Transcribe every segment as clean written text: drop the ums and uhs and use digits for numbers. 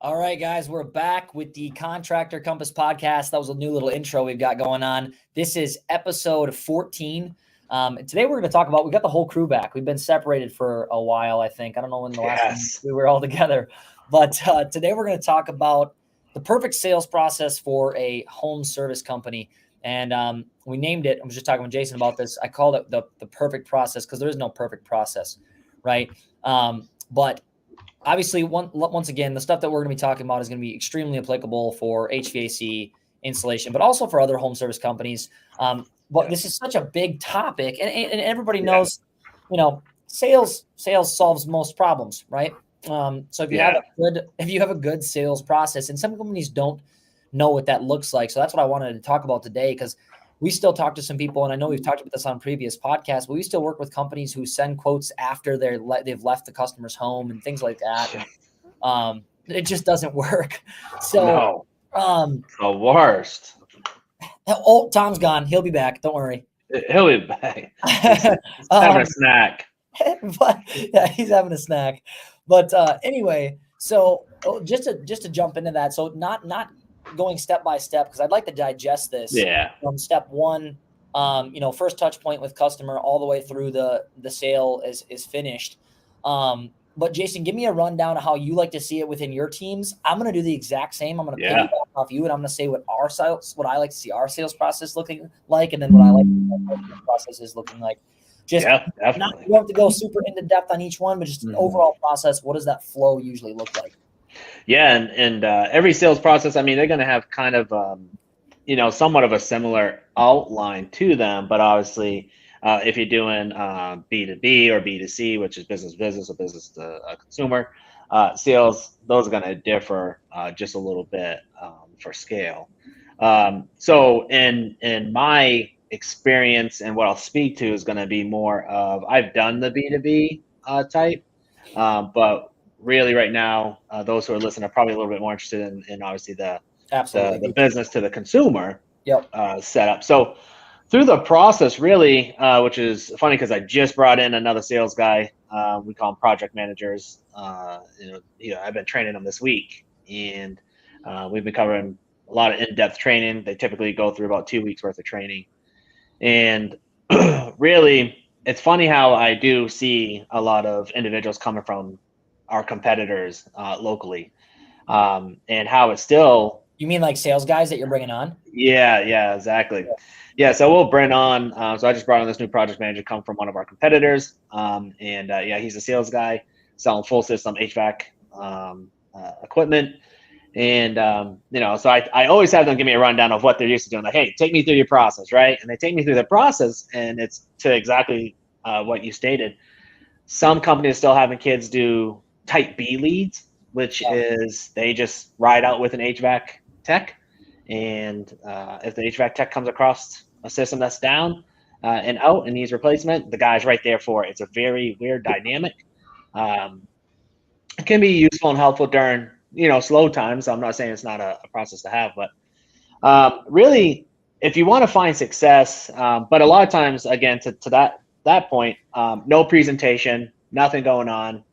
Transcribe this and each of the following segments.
All right, guys, we're back with the Contractor Compass podcast. That was a new little intro we've got going on. This is episode 14. Today we're going to talk about, we got the whole crew back. We've been separated for a while, I think. I don't know when the last time we were all together. But today we're going to talk about the perfect sales process for a home service company. And we named it, I was just talking with Jason about this. I called it the perfect process because there is no perfect process, right? But obviously, once again, the stuff that we're going to be talking about is going to be extremely applicable for HVAC installation, but also for other home service companies. But this is such a big topic, and everybody knows, sales solves most problems, right? So if you have a good sales process, and some companies don't know what that looks like, so that's what I wanted to talk about today, because we still talk to some people, and I know we've talked about this on previous podcasts, but we still work with companies who send quotes after they've left the customer's home and things like that. It just doesn't work. So, the worst. Oh, Tom's gone. He'll be back. Don't worry. He'll be back. He's having a snack. But yeah, he's having a snack. But anyway, so just to jump into that, so not going step by step, because I'd like to digest this from step one, first touch point with customer all the way through the sale is finished. But Jason, give me a rundown of how you like to see it within your teams. I'm going to do the exact same. I'm going to piggyback off you, and I'm going to say what I like to see our sales process looking like, and then what I like the process is looking like. You don't have to go super into depth on each one, but just an overall process. What does that flow usually look like? Yeah, and every sales process, I mean, they're going to have kind of, somewhat of a similar outline to them. But obviously, if you're doing B2B or B2C, which is business to business or business to consumer sales, those are going to differ just a little bit for scale. So in my experience, and what I'll speak to is going to be more of, I've done the B2B type, but really right now, those who are listening are probably a little bit more interested in obviously the business to the consumer setup. So through the process, really, which is funny because I just brought in another sales guy. We call them project managers. I've been training them this week, and we've been covering a lot of in-depth training. They typically go through about 2 weeks worth of training. And really, it's funny how I do see a lot of individuals coming from our competitors locally, and how it's still. You mean like sales guys that you're bringing on? Yeah, exactly. Yeah, so we'll bring on. So I just brought on this new project manager, come from one of our competitors, he's a sales guy selling full system HVAC equipment, and so I always have them give me a rundown of what they're used to doing. Like, hey, take me through your process, right? And they take me through the process, and it's to exactly what you stated. Some companies still having kids do type B leads, which is they just ride out with an HVAC tech, and if the HVAC tech comes across a system that's down and out and needs replacement, the guy's right there for it. It's a very weird dynamic. It can be useful and helpful during slow times. I'm not saying it's not a process to have, but really, if you want to find success, but a lot of times, again, to that point, no presentation, nothing going on.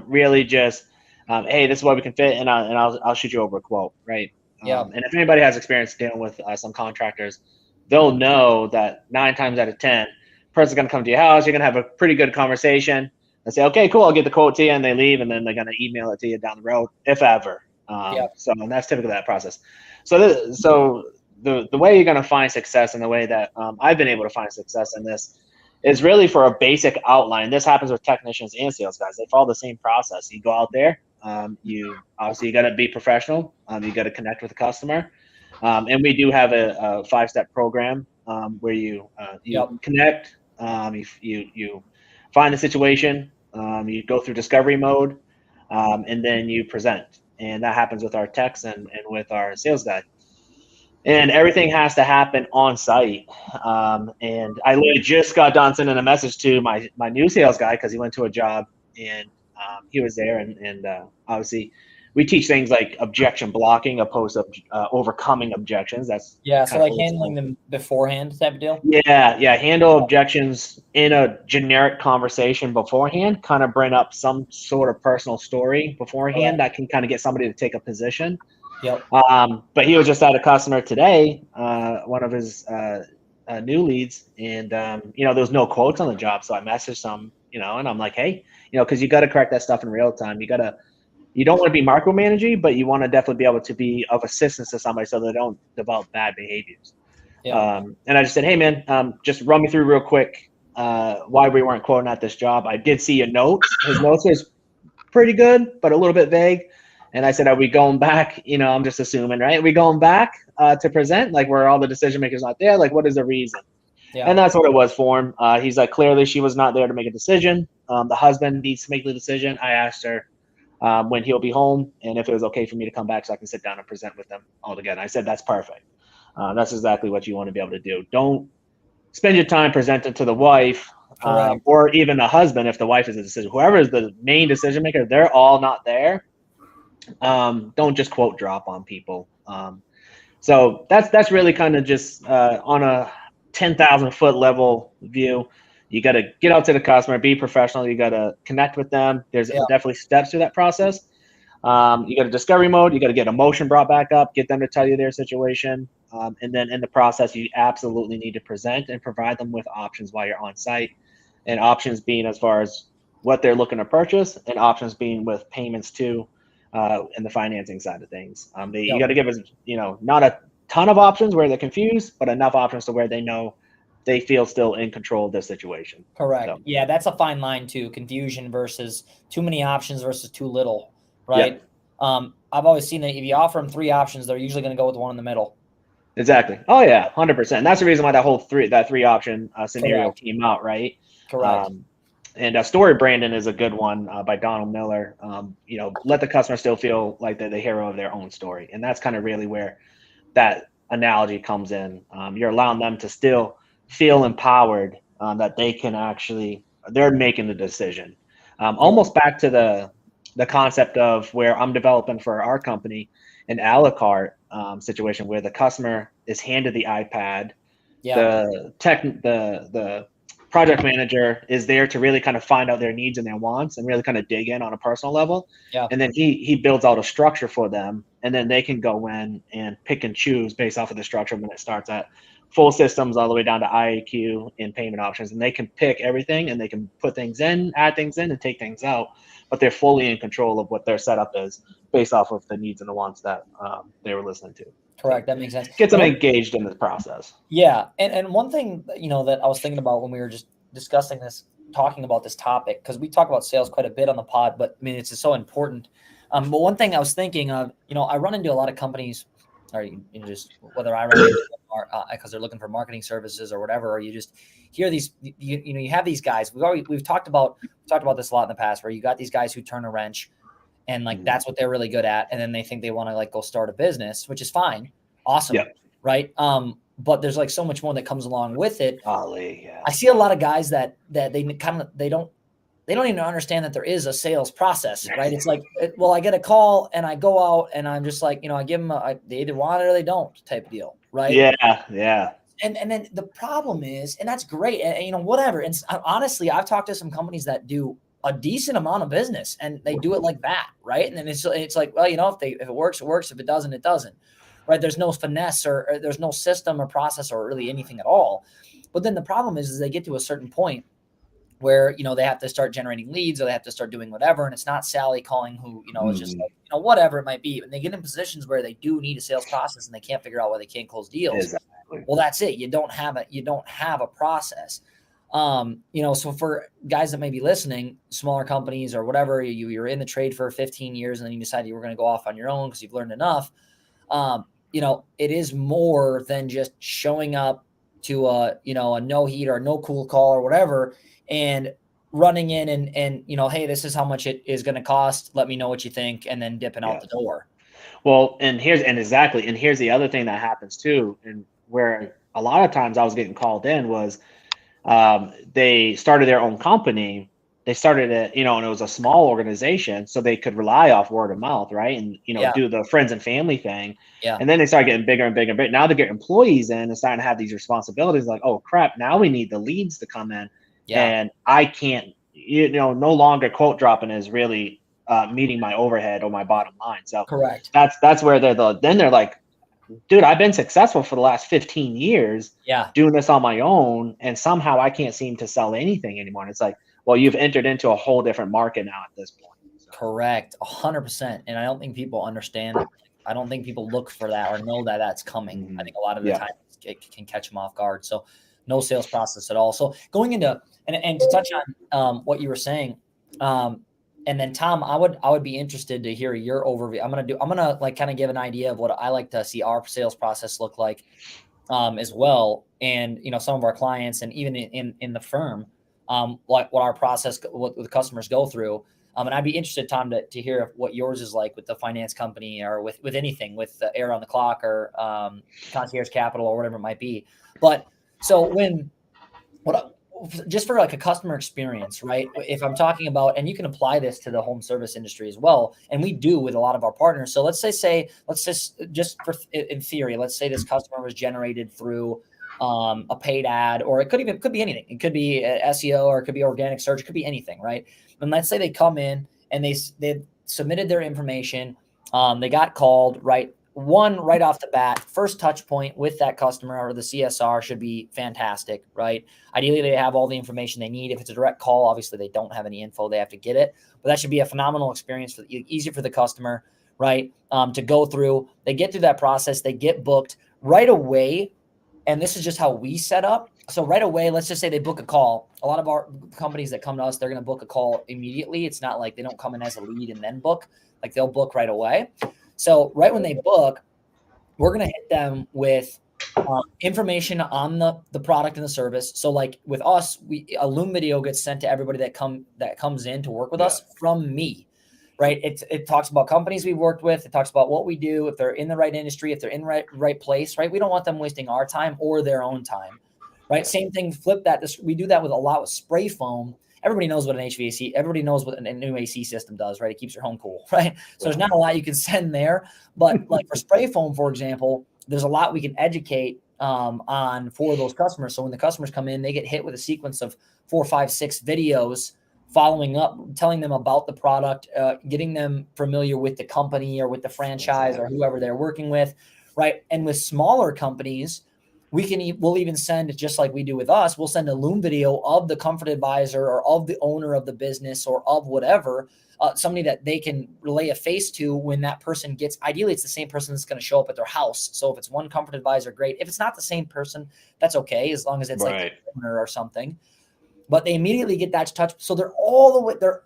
Really just, hey, this is what we can fit, and I'll shoot you over a quote, right? And if anybody has experience dealing with some contractors, they'll know that 9 times out of 10, a person's going to come to your house, you're going to have a pretty good conversation, and say, okay, cool, I'll get the quote to you, and they leave, and then they're going to email it to you down the road, if ever. So, and that's typically that process. So the way you're going to find success, and the way that I've been able to find success in this, is really for a basic outline. This happens with technicians and sales guys. They follow the same process. You go out there, you got to be professional. You got to connect with the customer. And we do have a 5-step program where you connect, you find the situation, you go through discovery mode, and then you present. And that happens with our techs and with our sales guy. And everything has to happen on site. And I literally just got done sending a message to my new sales guy, because he went to a job, and he was there. And obviously we teach things like objection blocking opposed to overcoming objections. That's So like handling them beforehand type of deal. Yeah. Handle objections in a generic conversation beforehand, kind of bring up some sort of personal story beforehand that can kind of get somebody to take a position. Yep. But he was just at a customer today, one of his new leads, and there was no quotes on the job. So I messaged him, and I'm like, hey, because you got to correct that stuff in real time. You don't want to be micromanaging, but you want to definitely be able to be of assistance to somebody so they don't develop bad behaviors. Yeah. And I just said, hey, man, just run me through real quick why we weren't quoting at this job. I did see your notes. His notes was pretty good, but a little bit vague. And I said, are we going back? I'm just assuming, right? Are we going back to present, like where all the decision makers not there? Like, what is the reason? Yeah. And that's what it was for him. He's like, clearly she was not there to make a decision. The husband needs to make the decision. I asked her when he'll be home and if it was okay for me to come back so I can sit down and present with them all together. I said, that's perfect. That's exactly what you want to be able to do. Don't spend your time presenting to the wife or even the husband if the wife is a decision. Whoever is the main decision maker, they're all not there. Don't just quote drop on people. So that's really kind of just on a 10,000 foot level view. You got to get out to the customer, be professional. You got to connect with them. There's definitely steps to that process. You got a discovery mode. You got to get emotion brought back up, get them to tell you their situation. And then in the process, you absolutely need to present and provide them with options while you're on site, and options being as far as what they're looking to purchase and options being with payments too, and the financing side of things. You got to give us, not a ton of options where they're confused, but enough options to where they know they feel still in control of their situation. Correct. So. Yeah, that's a fine line too. Confusion versus too many options versus too little, right? Yep. I've always seen that if you offer them 3 options, they're usually going to go with the one in the middle. Exactly. Oh yeah, 100%. That's the reason why that three option scenario came out, right? Correct. And story branding is a good one by Donald Miller. Let the customer still feel like they're the hero of their own story, and that's kind of really where that analogy comes in. You're allowing them to still feel empowered that they can they're making the decision. Almost back to the concept of where I'm developing for our company an a la carte situation where the customer is handed the iPad. The project manager is there to really kind of find out their needs and their wants and really kind of dig in on a personal level. And then he builds out a structure for them, and then they can go in and pick and choose based off of the structure when it starts at full systems all the way down to IAQ and payment options. And they can pick everything and they can put things in, add things in, and take things out, but they're fully in control of what their setup is based off of the needs and the wants that they were listening to. Correct. That makes sense. Get them engaged in the process. Yeah. And one thing, that I was thinking about when we were just discussing this, talking about this topic, because we talk about sales quite a bit on the pod, but I mean, it's just so important. But one thing I was thinking of, I run into a lot of companies, or just whether I run into them because they're looking for marketing services or whatever, or you just hear these, you have these guys. We've talked about this a lot in the past, where you got these guys who turn a wrench, and that's what they're really good at, and then they think they want to go start a business, which is fine, awesome, right? But there's so much more that comes along with it. I see a lot of guys that they don't even understand that there is a sales process, right? It's I get a call and I go out and I'm just I give them they either want it or they don't type of deal, right? Yeah. And then the problem is, and that's great, and whatever. And honestly, I've talked to some companies that do a decent amount of business and they do it like that, right? And then it's if it works, it works. If it doesn't, it doesn't, right? There's no finesse or there's no system or process or really anything at all. But then the problem is they get to a certain point where, they have to start generating leads or they have to start doing whatever. And it's not Sally calling who, is just whatever it might be. And they get in positions where they do need a sales process and they can't figure out why they can't close deals. Exactly. Well, that's it. You don't have a process. So for guys that may be listening, smaller companies or whatever, you're in the trade for 15 years and then you decide you were going to go off on your own because you've learned enough. It is more than just showing up to a no heat or no cool call or whatever, and running in and hey, this is how much it is going to cost. Let me know what you think, and then dipping out the door. Well, and here's the other thing that happens too, and where a lot of times I was getting called in was they started their own company, they started it, and it was a small organization, so they could rely off word of mouth, right? And, Yeah. do the friends and family thing. Yeah. And then they started getting bigger and bigger and bigger. Now they get employees in and starting to have these responsibilities like, oh crap, now we need the leads to come in. Yeah. And I can't, no longer quote dropping is really meeting my overhead or my bottom line. So Correct. that's where they're like, dude, I've been successful for the last 15 years doing this on my own, and somehow I can't seem to sell anything anymore. And it's like, well, you've entered into a whole different market now at this point. So. Correct. 100%. And I don't think people understand. I don't think people look for that or know that that's coming. Mm-hmm. I think a lot of the time it can catch them off guard. So no sales process at all. So going into, and to touch on what you were saying, and then Tom, I would be interested to hear your overview. I'm gonna like kind of give an idea of what I like to see our sales process look like as well. And, some of our clients and even in the firm, like what our process, what the customers go through. And I'd be interested, Tom, to hear what yours is like with the finance company or with anything, with the Air on the Clock or Concierge Capital or whatever it might be. But so just for like a customer experience, right? If I'm talking about, and you can apply this to the home service industry as well, and we do with a lot of our partners. So let's just for in theory, let's say this customer was generated through a paid ad, or it could be anything. It could be SEO, or it could be organic search. It could be anything, right? And let's say they come in and they submitted their information. They got called, right? Right off the bat, first touch point with that customer or the CSR should be fantastic, right? Ideally, they have all the information they need. If it's a direct call, obviously they don't have any info. They have to get it. But that should be a phenomenal experience, easy for the customer, right? To go through. They get through that process. They get booked right away. And this is just how we set up. So right away, let's just say they book a call. A lot of our companies that come to us, they're going to book a call immediately. It's not like they don't come in as a lead and then book. Like they'll book right away. So right when they book, we're going to hit them with information on the product and the service. So like with us, a Loom video gets sent to everybody that comes in to work with us from me. Right. It talks about companies we've worked with. It talks about what we do, if they're in the right industry, if they're in the right place. Right. We don't want them wasting our time or their own time. Right. Same thing. Flip that. We do that with a lot with spray foam. Everybody knows what an HVAC. Everybody knows what a new AC system does. Right. It keeps your home cool. Right. So there's not a lot you can send there. But like for spray foam, for example, there's a lot we can educate on for those customers. So when the customers come in, they get hit with a sequence of 4, 5, 6 videos following up, telling them about the product, getting them familiar with the company or with the franchise or whoever they're working with, right? And with smaller companies, we'll even send, just like we do with us, we'll send a Loom video of the comfort advisor or of the owner of the business or of whatever, somebody that they can relay a face to when that person gets, ideally it's the same person that's going to show up at their house. So if it's one comfort advisor, great. If it's not the same person, that's okay, as long as it's like the owner or something. But they immediately get that touch. So they're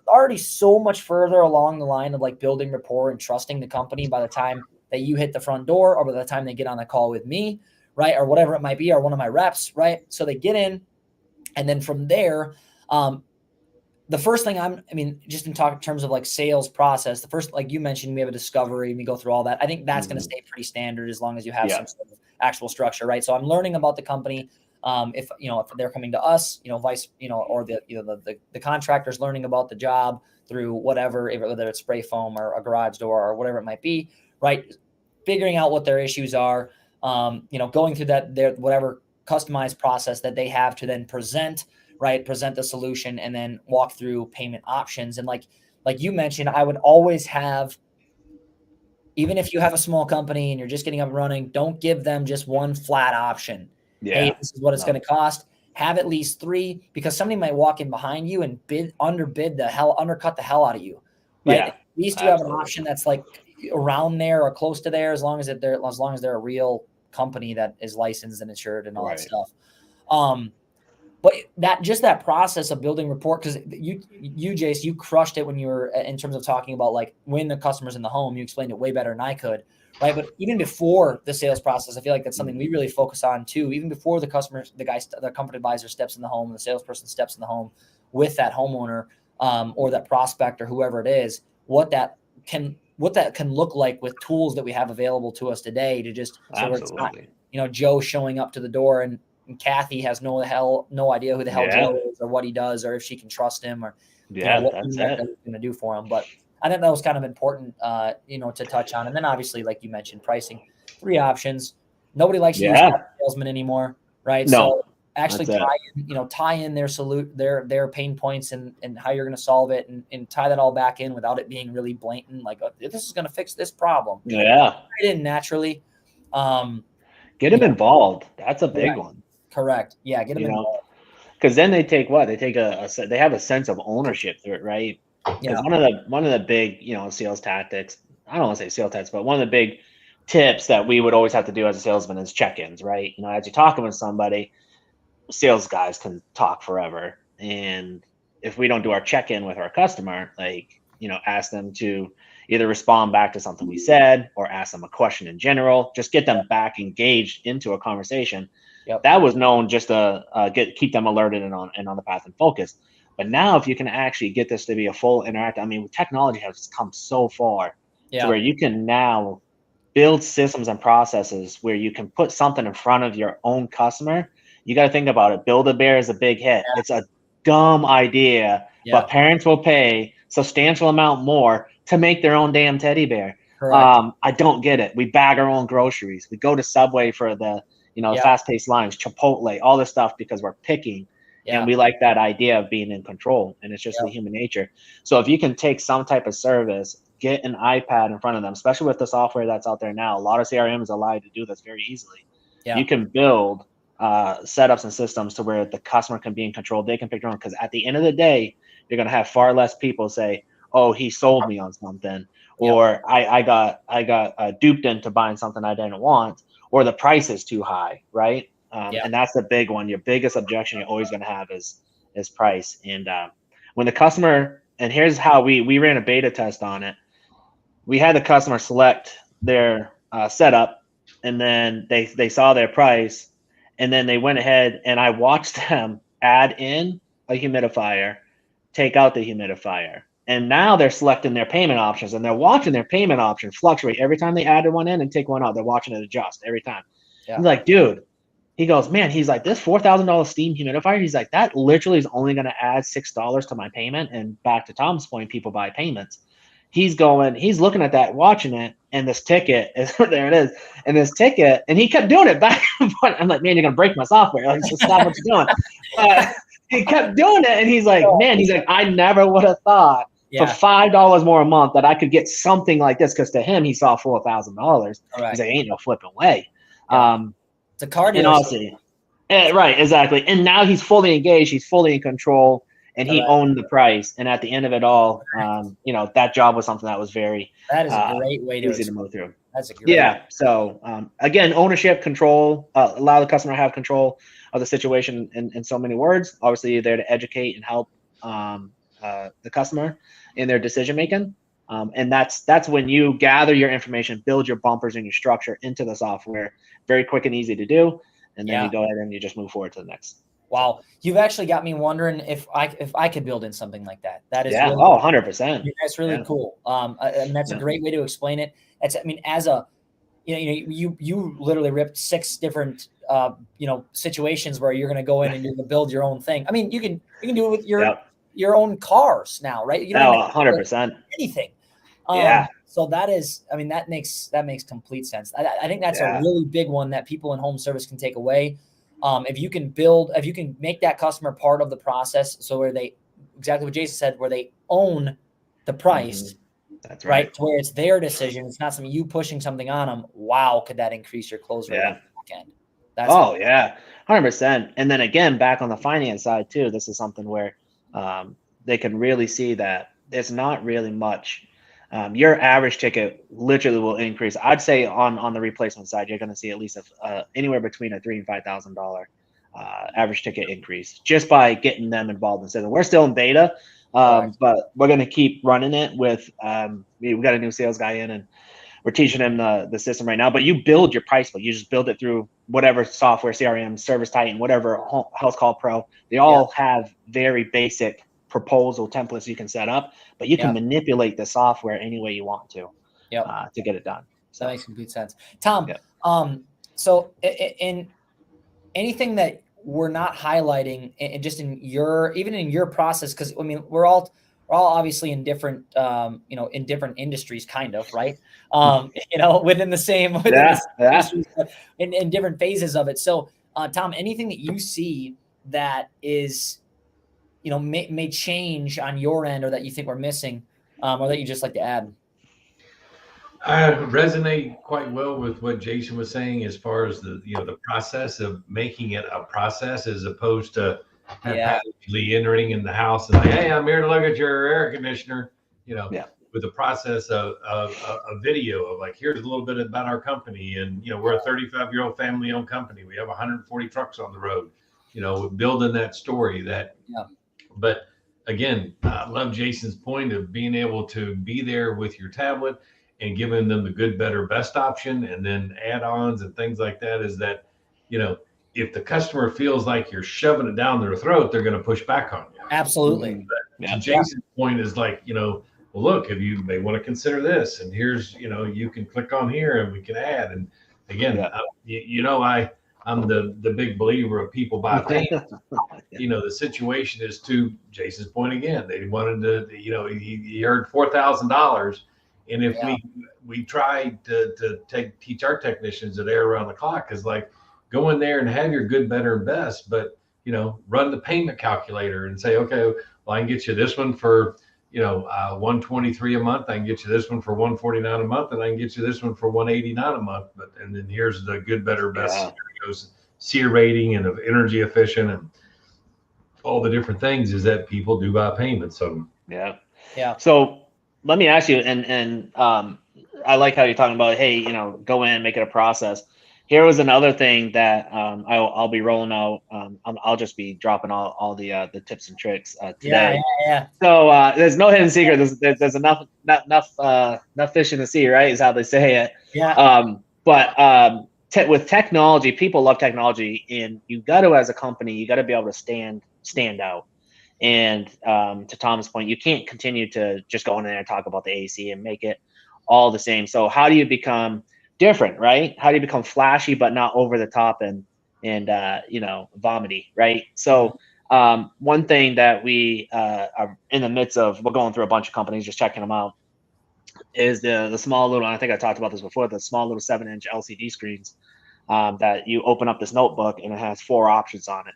already so much further along the line of like building rapport and trusting the company by the time that you hit the front door or by the time they get on the call with me, right? Or whatever it might be, or one of my reps, right? So they get in, and then from there, the first thing just in terms of like sales process, the first, like you mentioned, we have a discovery and we go through all that. I think that's going to stay pretty standard as long as you have some sort of actual structure, right? So I'm learning about the company. If they're coming to us, or the contractor's learning about the job through whether it's spray foam or a garage door or whatever it might be, right? Figuring out what their issues are, going through their whatever customized process that they have to then present the solution and then walk through payment options. And like you mentioned, I would always have, even if you have a small company and you're just getting up and running, don't give them just one flat option. Hey, this is what it's going to cost. Have at least 3, because somebody might walk in behind you and undercut the hell out of you. Right? Yeah, at least you have an option that's like around there or close to there, as long as they're a real company that is licensed and insured and all that stuff. But that process of building rapport, because you Jace, you crushed it when you were in terms of talking about like when the customer's in the home. You explained it way better than I could. Right. But even before the sales process, I feel like that's something we really focus on too. Even before the comfort advisor steps in the home and the salesperson steps in the home with that homeowner or that prospect or whoever it is, what that can look like with tools that we have available to us today to just, so it's not, Joe showing up to the door and Kathy has no idea who the hell Joe is or what he does or if she can trust him, or what we know that it's going to do for them. But I think that was kind of important, to touch on. And then obviously, like you mentioned, pricing, 3 options. Nobody likes to use salesmen anymore, right? No, so actually tie in their pain points and how you're going to solve it and tie that all back in without it being really blatant. Like, this is going to fix this problem. Yeah. It in naturally. Get them involved. That's a big one. Correct. Yeah. Get them involved. Because then they take what? They take they have a sense of ownership through it, right? Because one of the big, sales tactics, I don't want to say sales tactics, but one of the big tips that we would always have to do as a salesman is check-ins, right? As you're talking with somebody, sales guys can talk forever. And if we don't do our check-in with our customer, ask them to either respond back to something we said or ask them a question in general, just get them back engaged into a conversation. That was known just to keep them alerted and on the path and focused. But now if you can actually get this to be a full interactive, technology has come so far to where you can now build systems and processes where you can put something in front of your own customer. You got to think about it. Build-A-Bear is a big hit. It's a dumb idea, but parents will pay substantial amount more to make their own damn teddy bear. I don't get it. We bag our own groceries. We go to Subway for the fast-paced lines, Chipotle, all this stuff because we're picking. And we like that idea of being in control, and it's just the human nature. So if you can take some type of service, get an iPad in front of them, especially with the software that's out there now. A lot of CRMs allow you to do this very easily. You can build setups and systems to where the customer can be in control. They can pick their own, because at the end of the day, you're going to have far less people say, oh, he sold me on something, or I got duped into buying something I didn't want, or the price is too high, right? And that's the big one. Your biggest objection you're always going to have is price. And when the customer, and here's how we ran a beta test on it. We had the customer select their setup, and then they saw their price, and then they went ahead and I watched them add in a humidifier, take out the humidifier. And now they're selecting their payment options, and they're watching their payment options fluctuate every time they added one in and take one out. They're watching it adjust every time. He's like, dude, he goes, man, he's like, this $4,000 steam humidifier, he's like, that literally is only going to add $6 to my payment. And back to Tom's point, people buy payments. He's looking at that, watching it, and this ticket is there it is. And this ticket, and he kept doing it back and forth. I'm like, man, you're going to break my software. Like, just stop what you're doing. He kept doing it, and he's like, I never would have thought for $5 more a month that I could get something like this, because to him, he saw $4,000. He's like, ain't no flipping way. It's a car dealership. Right, exactly. And now he's fully engaged. He's fully in control, and he owned the price. And at the end of it all, that job was something that was very that is a great way easy to move through. That's a great way. So again, ownership, control, allow the customer to have control of the situation in so many words. Obviously, you're there to educate and help the customer in their decision making. And that's when you gather your information, build your bumpers and your structure into the software. Very quick and easy to do. And then you go ahead and you just move forward to the next. Wow. You've actually got me wondering if I could build in something like that. That is really, 100%. That's really cool. And that's a great way to explain it. As a, you literally ripped 6 different, situations where you're going to go in and you're going to build your own thing. I mean, you can do it with your own cars now, right? You don't 100%. Anything. So that makes complete sense. I think that's a really big one that people in home service can take away. If you can make that customer part of the process, so where they, exactly what Jason said, where they own the price, that's right? To where it's their decision. It's not something you pushing something on them. Wow. Could that increase your close rate on the back end? 100%. And then again, back on the finance side too, this is something where they can really see that it's not really much. Your average ticket literally will increase. I'd say on the replacement side, you're going to see at least anywhere between a $3,000 and $5,000 average ticket increase just by getting them involved in the system. We're still in beta, but we're going to keep running it with. We got a new sales guy in, and we're teaching him the system right now. But you build your price book. You just build it through whatever software, CRM, Service Titan, whatever, House Call Pro. They all have very basic proposal templates you can set up, but you can manipulate the software any way you want to get it done. So that makes complete sense. Tom, so in anything that we're not highlighting, and just even in your process, because I mean, we're all we're all obviously in different, in different industries, kind of, right? Within the same industries, but in different phases of it. So, Tom, anything that you see that is, may change on your end, or that you think we're missing, or that you just like to add? I resonate quite well with what Jason was saying as far as the process of making it a process as opposed to haphazardly entering in the house and like, hey, I'm here to look at your air conditioner, with the process of a video of like, here's a little bit about our company. And, we're a 35-year-old family owned company. We have 140 trucks on the road, building that story but again, I love Jason's point of being able to be there with your tablet and giving them the good, better, best option, and then add-ons and things like that. Is that, if the customer feels like you're shoving it down their throat, they're going to push back on you. Absolutely. To Jason's point is like, well, look, if you may want to consider this, and here's, you can click on here and we can add. And again, I'm the big believer of people buy payments. The situation is, to Jason's point again, they wanted to, he heard $4,000. And if we tried to teach our technicians that are around the clock, is like, go in there and have your good, better, and best, but, run the payment calculator and say, okay, well, I can get you this one for, $123 a month. I can get you this one for $149 a month, and I can get you this one for $189 a month. And then here's the good, better, best scenarios, SEER rating and of energy efficient and all the different things is that people do buy payments. So So let me ask you, and I like how you're talking about, hey, go in, make it a process. Here was another thing that I'll be rolling out. I'll just be dropping all the tips and tricks today. So there's no hidden secret. There's enough fish in the sea, right? Is how they say it. But with technology, people love technology, and you got to, as a company, you got to be able to stand out. And to Tom's point, you can't continue to just go in there and talk about the AC and make it all the same. So how do you become different, right? How do you become flashy but not over the top and vomity, right? So one thing that we are in the midst of, we're going through a bunch of companies, just checking them out, is the small little, and I think I talked about this before, the small little 7-inch LCD screens that you open up this notebook and it has 4 options on it.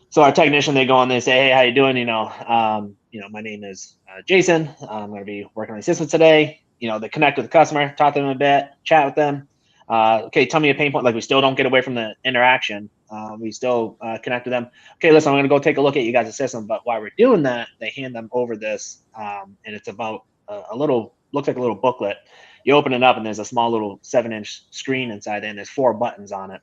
So our technician, they go on, they say, hey, how you doing? My name is Jason. I'm going to be working on the system today. They connect with the customer, talk to them a bit, chat with them. Okay, tell me a pain point. Like, we still don't get away from the interaction. We still connect with them. Okay, listen, I'm going to go take a look at you guys' system. But while we're doing that, they hand them over this, and it's about looks like a little booklet. You open it up, and there's a small little 7-inch screen inside there, and there's 4 buttons on it.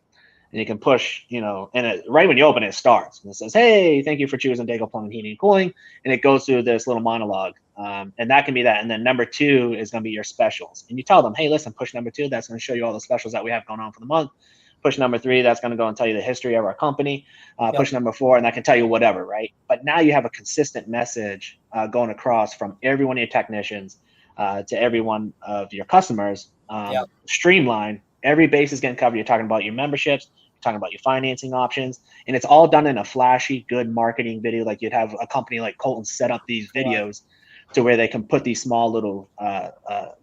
And you can push, and right when you open it, it starts. And it says, hey, thank you for choosing Daigle Plumbing, Heating, and Cooling. And it goes through this little monologue. And that can be that. And then number 2 is going to be your specials. And you tell them, hey, listen, push number 2. That's going to show you all the specials that we have going on for the month. Push number 3. That's going to go and tell you the history of our company. Push number 4, and that can tell you whatever, right? But now you have a consistent message going across from every one of your technicians to every one of your customers. Streamline. Every base is getting covered. You're talking about your memberships. Talking about your financing options, and it's all done in a flashy, good marketing video. Like, you'd have a company like Colton set up these videos to where they can put these small little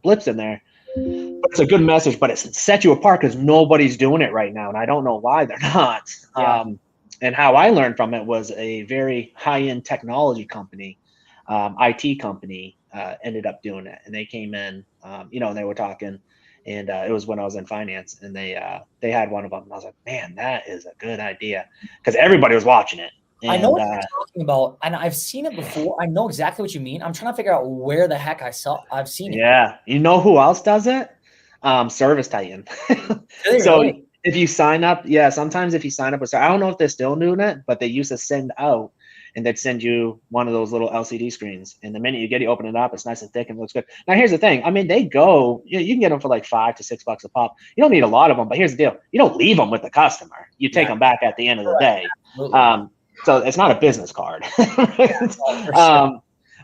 blips in there. But it's a good message, but it sets you apart because nobody's doing it right now, and I don't know why they're not. And how I learned from it was a very high-end technology company, IT company, ended up doing it, and they came in, and they were talking. And it was when I was in finance, and they had one of them. And I was like, man, that is a good idea, because everybody was watching it. And, I know what you're talking about, and I've seen it before. I know exactly what you mean. I'm trying to figure out where the heck I've seen it. Yeah, you know who else does it? Service Titan. So if you sign up, sometimes if you sign up with, I don't know if they're still doing it, but they used to send out. And they'd send you one of those little LCD screens. And the minute you get it, open it up, it's nice and thick and looks good. Now, here's the thing. I mean, they go, you can get them for like $5 to $6 a pop. You don't need a lot of them, but here's the deal. You don't leave them with the customer. You take them back at the end of the day. So it's not a business card.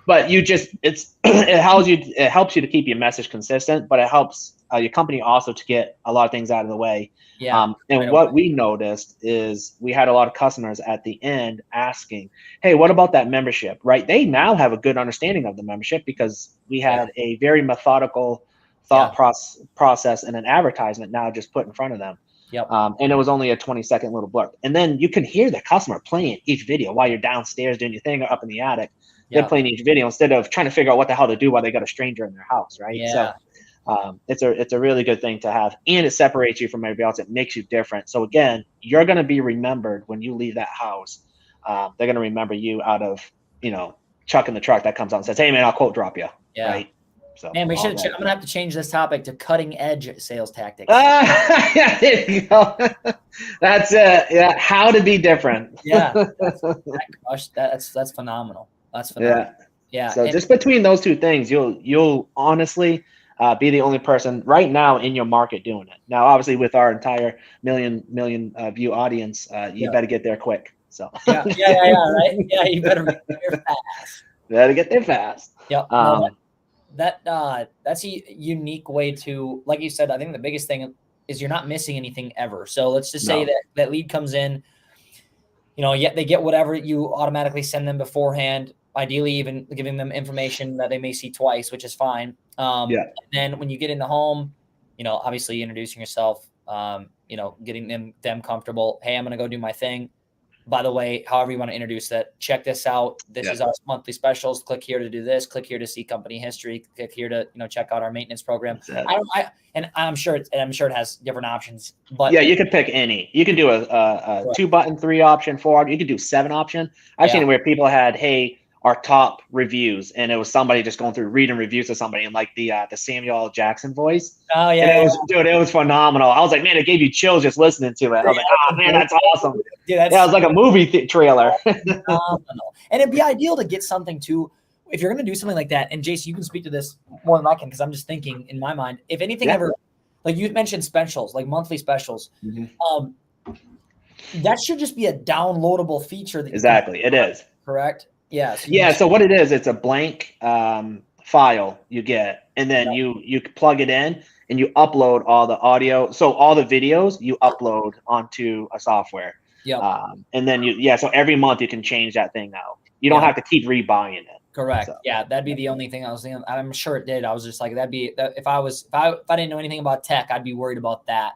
but it helps you to keep your message consistent, but it helps your company also to get a lot of things out of the way. Yeah. And what we noticed is we had a lot of customers at the end asking, hey, what about that membership, right? They now have a good understanding of the membership because we had a very methodical thought process and an advertisement now just put in front of them. Yep. And it was only a 20-second little blurb. And then you can hear the customer playing each video while you're downstairs doing your thing or up in the attic. They're playing each video instead of trying to figure out what the hell to do while they got a stranger in their house, right? Yeah. So it's a really good thing to have, and it separates you from everybody else. It makes you different. So again, you're going to be remembered when you leave that house. They're going to remember you out of, Chuck in the truck that comes out and says, hey man, I'll quote drop you. Yeah. Right. So man, I'm gonna have to change this topic to cutting edge sales tactics. Yeah, there you go. That's it. Yeah, how to be different. Yeah, that's phenomenal. That's phenomenal. Yeah. So just between those two things, you'll honestly be the only person right now in your market doing it. Now, obviously, with our entire million view audience, you better get there quick. So yeah, right. Yeah, you better get there fast. Better get there fast. Yep. That's a unique way to, like you said, I think the biggest thing is you're not missing anything ever. So let's just say that lead comes in, they get whatever you automatically send them beforehand, ideally even giving them information that they may see twice, which is fine. And then when you get in the home, obviously introducing yourself, getting them comfortable. Hey, I'm going to go do my thing. By the way, however you want to introduce that, check this out. This is our monthly specials. Click here to do this. Click here to see company history. Click here to check out our maintenance program. I'm sure it has different options. But yeah, you could pick any. You can do a 2-button, 3-option, 4-option. You could do 7-option. I've seen where people had, hey, our top reviews, and it was somebody just going through reading reviews of somebody in like the Samuel L. Jackson voice. Oh yeah, it was phenomenal. I was like, man, it gave you chills just listening to it. I was like, oh man, that's awesome. Dude, it was like a movie trailer. Phenomenal. And it'd be ideal to get something too, if you're going to do something like that. And Jason, you can speak to this more than I can because I'm just thinking in my mind, if anything ever, like you mentioned specials, like monthly specials, that should just be a downloadable feature. It is. Correct. Yeah. So what it is, it's a blank file you get, and then you plug it in and you upload all the audio. So all the videos you upload onto a software. Yeah. And then so every month you can change that thing out. You don't have to keep rebuying it. Correct. So, yeah, that'd be the only thing I was thinking. I'm sure it did. I was just like, if I didn't know anything about tech, I'd be worried about that.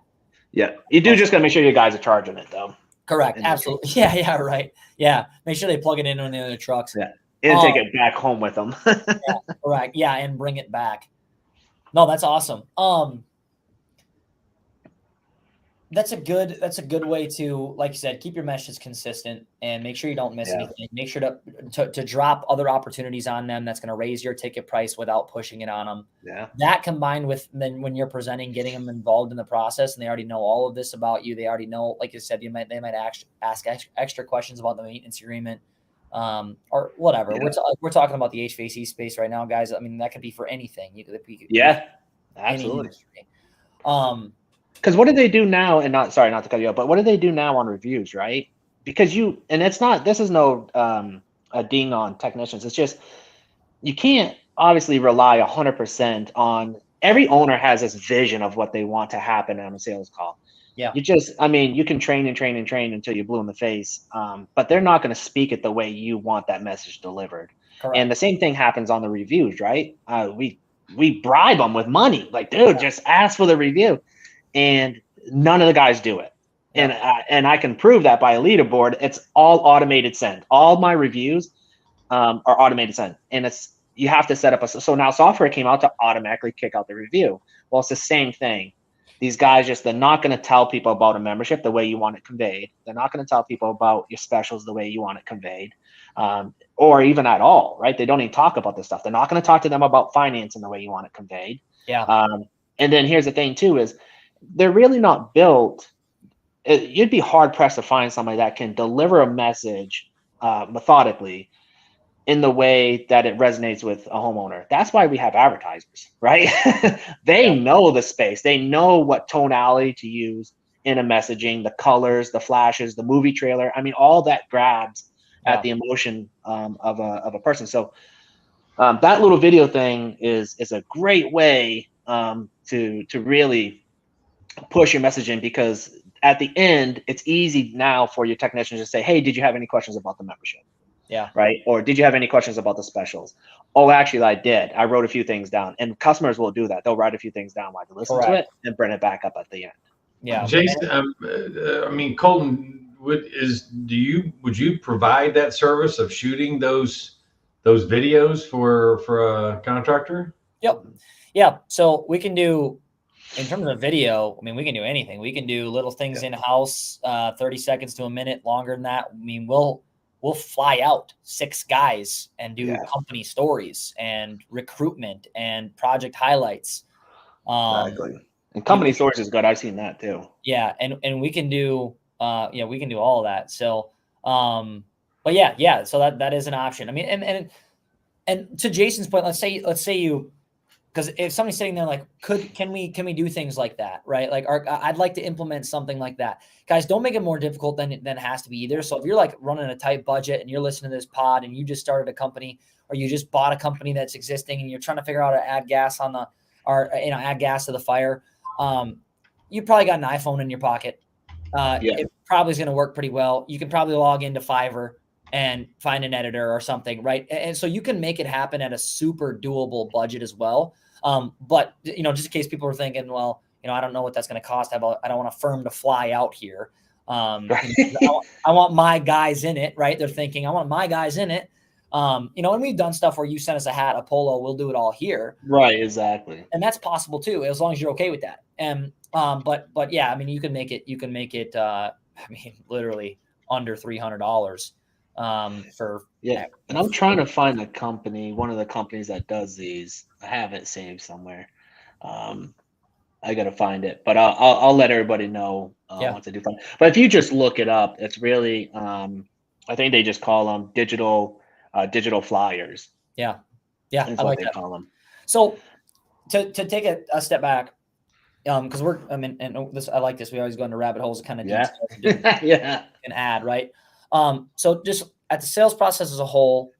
Yeah, you do just gotta make sure you guys are charging it though. Correct. Absolutely. Yeah. Right. Yeah. Make sure they plug it in on the other trucks. Yeah. And take it back home with them. Correct. Yeah. And bring it back. No, that's awesome. That's a good way to, like you said, keep your message consistent and make sure you don't miss anything. Make sure to drop other opportunities on them. That's going to raise your ticket price without pushing it on them. Yeah. That combined with then when you're presenting, getting them involved in the process, and they already know all of this about you. They already know, like you said, they might ask extra questions about the maintenance agreement, or whatever. Yeah. We're talking about the HVAC space right now, guys. I mean, that could be for anything. Absolutely. Because what do they do now? And not to cut you off, but what do they do now on reviews, right? Because this is no a ding on technicians. It's just you can't obviously rely 100% on. Every owner has this vision of what they want to happen on a sales call. Yeah. You can train until you're blue in the face, but they're not going to speak it the way you want that message delivered. Correct. And the same thing happens on the reviews, right? We bribe them with money, like, dude, just ask for the review. And none of the guys do it. Yeah. And I can prove that by a leaderboard. It's all automated send. All my reviews are automated send. And you have to set up so now software came out to automatically kick out the review. Well, it's the same thing. These guys they're not going to tell people about a membership the way you want it conveyed. They're not going to tell people about your specials the way you want it conveyed, or even at all, right? They don't even talk about this stuff. They're not going to talk to them about financing the way you want it conveyed. Yeah. And then here's the thing too is, they're really not built. You'd be hard pressed to find somebody that can deliver a message methodically in the way that it resonates with a homeowner. That's why we have advertisers, right? They know the space. They know what tonality to use in a messaging, the colors, the flashes, the movie trailer. I mean, all that grabs at the emotion of a person. So that little video thing is a great way to really push your messaging, because at the end, it's easy now for your technicians to say, hey, did you have any questions about the membership? Yeah. Right. Or did you have any questions about the specials? Oh, actually, I did. I wrote a few things down, and customers will do that. They'll write a few things down while they listen to it and bring it back up at the end. Yeah. Jason, I mean, Colton, would you provide that service of shooting those videos for a contractor? Yep. Yeah. So we can do, in terms of video, I mean, we can do anything. We can do little things in house, 30 seconds to a minute, longer than that. I mean, we'll fly out 6 guys and do company stories and recruitment and project highlights. Exactly. And company stories is good. I've seen that too. Yeah. And we can do, we can do all of that. So, but yeah. So that is an option. I mean, and to Jason's point, let's say you, because if somebody's sitting there like, can we do things like that, right? Like, I'd like to implement something like that. Guys, don't make it more difficult than it has to be either. So if you're like running a tight budget and you're listening to this pod and you just started a company, or you just bought a company that's existing and you're trying to figure out how to add gas add gas to the fire, you probably got an iPhone in your pocket. It probably is going to work pretty well. You can probably log into Fiverr and find an editor or something, right? And so you can make it happen at a super doable budget as well. But just in case people are thinking, well, I don't know what that's going to cost. I don't want a firm to fly out here. I want my guys in it, right? They're thinking, I want my guys in it. And we've done stuff where you send us a hat, a polo, we'll do it all here. Right. Exactly. And that's possible too, as long as you're okay with that. And, but yeah, I mean, you can make it, I mean, literally under $300. For and I'm trying to find a company, one of the companies that does these. I have it saved somewhere. I gotta find it, but I'll let everybody know once I do find it. But if you just look it up, it's really I think they just call them digital flyers. Yeah, that's what they call them. So to take a step back, because I like this. We always go into rabbit holes, kind of and add, right? So just at the sales process as a whole,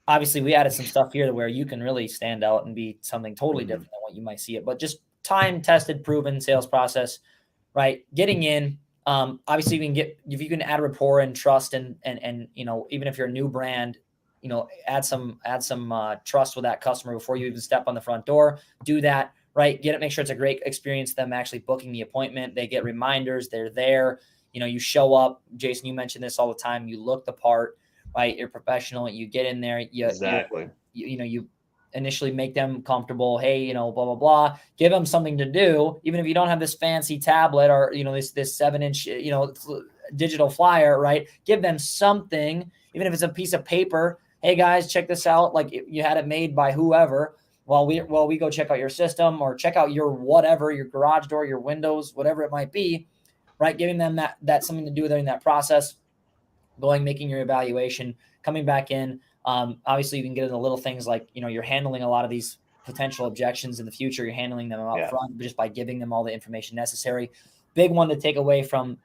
obviously we added some stuff here where you can really stand out and be something totally different than what you might see it, but just time tested, proven sales process, right? Getting in, obviously if you can add rapport and trust and even if you're a new brand, add some trust with that customer before you even step on the front door, do that, right? Make sure it's a great experience, them actually booking the appointment. They get reminders, they're there. You show up. Jason, you mentioned this all the time. You look the part, right? You're professional. You get in there. You initially make them comfortable. Hey, blah, blah, blah. Give them something to do. Even if you don't have this fancy tablet or, this 7-inch, digital flyer, right? Give them something, even if it's a piece of paper. Hey guys, check this out. Like you had it made by whoever. While we go check out your system or check out your whatever, your garage door, your windows, whatever it might be. Right, giving them that something to do during that process, making your evaluation, coming back in. Obviously, you can get into little things like you're handling a lot of these potential objections in the future. You're handling them up front just by giving them all the information necessary. Big one to take away from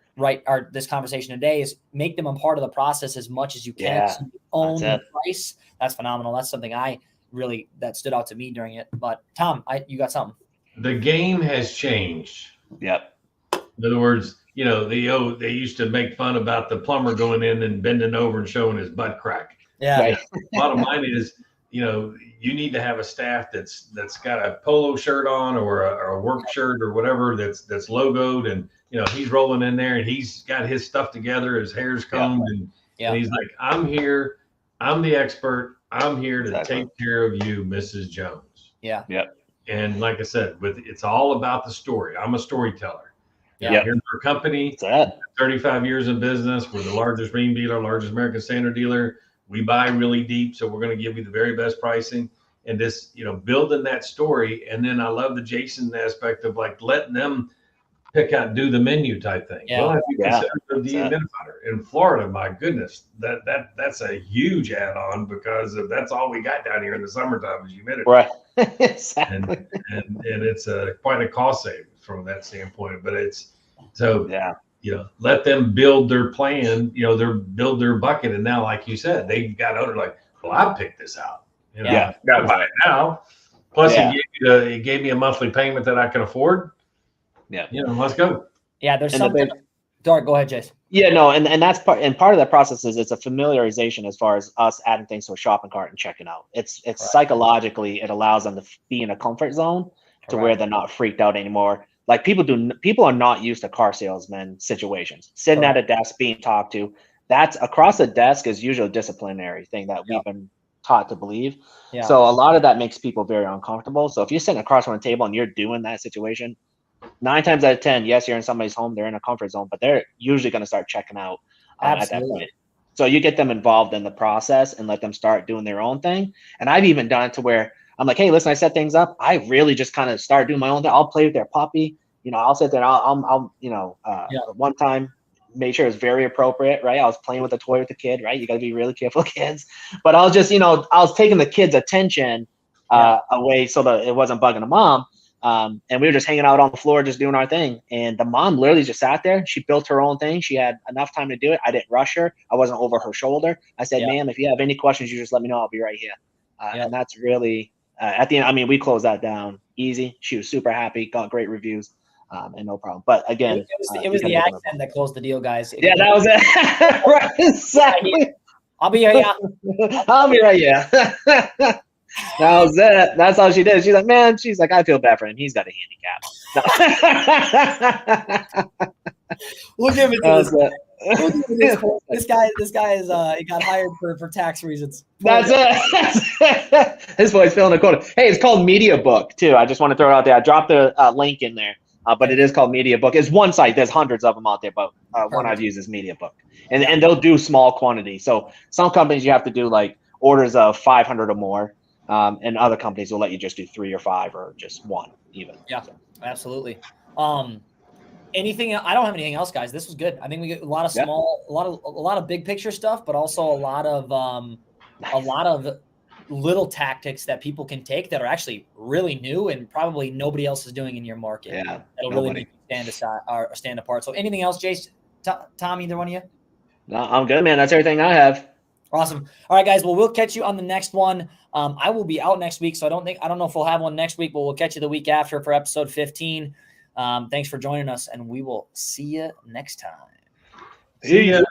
this conversation today is make them a part of the process as much as you can. So you own the price. That's phenomenal. That's something that stood out to me during it. But Tom, you got something. The game has changed. Yep. In other words, they used to make fun about the plumber going in and bending over and showing his butt crack. Yeah. Right. Bottom line is, you need to have a staff that's got a polo shirt on or a work shirt or whatever that's logoed, and he's rolling in there and he's got his stuff together, his hair's combed, and he's like, I'm here, I'm the expert, I'm here to take care of you, Mrs. Jones. Yeah. Yep. And like I said, it's all about the story. I'm a storyteller. Yeah. Here's our company. 35 years in business. We're the largest ream dealer, largest American Standard dealer. We buy really deep, so we're going to give you the very best pricing. And this, building that story. And then I love the Jason aspect of like letting them pick out, do the menu type thing. Yeah. Well, if you consider the dehumidifier in Florida, my goodness, that's a huge add-on because that's all we got down here in the summertime is humidity. Right. Exactly. And it's quite a cost savings from that standpoint. But it's so let them build their plan. Build their bucket. And now, like you said, they've got other like, well, I picked this out. You know, Yeah. I gotta buy it now. Plus, Yeah. it gave me a monthly payment that I can afford. Yeah. You know, let's go. Yeah, there's And the something. big, Dark, go ahead, Jace. yeah, no, and that's part of that process is it's a familiarization as far as us adding things to a shopping cart and checking out. It's Correct. psychologically it allows them to be in a comfort zone to where Correct. they're not freaked out anymore. Like people are not used to car salesman situations. Sitting at a desk being talked to, that's across the desk is usually a disciplinary thing that we've been taught to believe. Yeah. So a lot of that makes people very uncomfortable. So if you're sitting across from a table and you're doing that situation, 9 times out of 10, yes, you're in somebody's home, they're in a comfort zone, but they're usually going to start checking out at that point. So you get them involved in the process and let them start doing their own thing. And I've even done it to where I'm like, hey, listen, I set things up. I really just kind of start doing my own thing. I'll play with their puppy. You know, I'll sit there and I'll one time made sure it was very appropriate, right? I was playing with a toy with the kid, right? You got to be really careful, kids. But I was just, I was taking the kid's attention away so that it wasn't bugging the mom. And we were just hanging out on the floor, just doing our thing. And the mom literally just sat there. She built her own thing. She had enough time to do it. I didn't rush her. I wasn't over her shoulder. I said, ma'am, if you have any questions, you just let me know. I'll be right here. And that's really, at the end, I mean, we closed that down easy. She was super happy, got great reviews, and no problem. But again, it was the accent that closed the deal, guys. Yeah, that was it. Right, exactly. I'll be here. I'll be right here. That was it. That's all she did. She's like, man, I feel bad for him. He's got a handicap. No. We'll give it to this guy is he got hired for tax reasons. That's it. This boy's filling a quota. Hey, it's called Media Book too. I just want to throw it out there. I dropped the link in there, but it is called Media Book. It's one site. There's hundreds of them out there, but one I've used is Media Book, and they'll do small quantities. So some companies you have to do like orders of 500 or more. And other companies will let you just do 3 or 5 or just 1 even. Yeah, absolutely. Anything? I don't have anything else, guys. This was good. I think we get a lot of small, a lot of big picture stuff, but also a lot of little tactics that people can take that are actually really new and probably nobody else is doing in your market. Yeah, that'll really make you stand apart. So, anything else, Jace, Tom, either one of you? No, I'm good, man. That's everything I have. Awesome. All right, guys. Well, we'll catch you on the next one. I will be out next week, so I don't know if we'll have one next week, but we'll catch you the week after for episode 15. Thanks for joining us, and we will see you next time. See ya.